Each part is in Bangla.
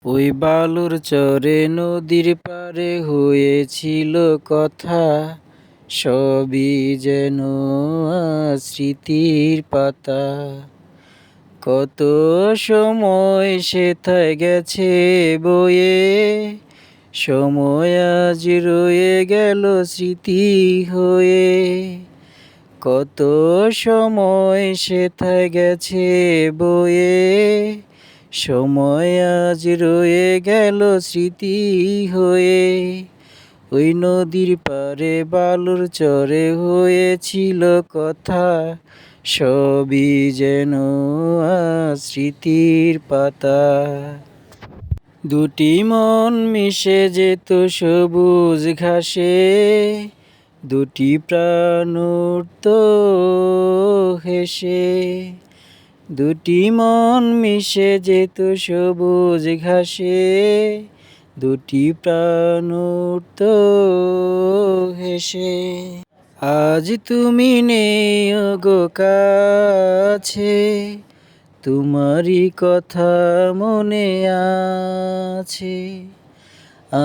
ওই বালুর চরে নদীর পারে হয়েছিল কথা, সবই যেন আজ স্মৃতির পাতা। কত সময় সেথায় গেছে বয়ে, সময় আজ রয়ে গেল স্মৃতি হয়ে। কত সময় সেথায় গেছে বয়ে, সময় আজ রয়ে গেল স্মৃতি হয়ে। ওই নদীর পারে বালুর চরে হয়েছিল কথা, সবই যেন আজ স্মৃতির পাতা। দুটি মন মিশে যেত সবুজ ঘাসে, দুটি প্রাণ উড়ত হেসে। দুটি মন মিশে যেত সবুজ ঘাসে, দুটি প্রাণ উড়ত হেসে। আজ তুমি নেই ওগো কাছে, তোমারই কথা মনে আছে।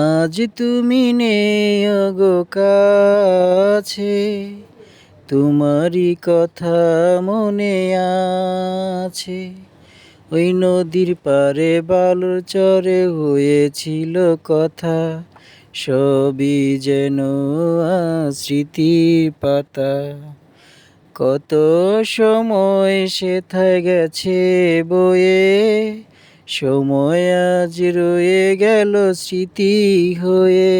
আজ তুমি নেই ওগো কাছে, তোমারই কথা মনে আছে। ওই নদীর পারে বালুর চরে হয়েছিল কথা, সবই যেন আজ স্মৃতির পাতা। কত সময় সেথায় গেছে বয়ে, সময় আজ রয়ে গেল স্মৃতি হয়ে।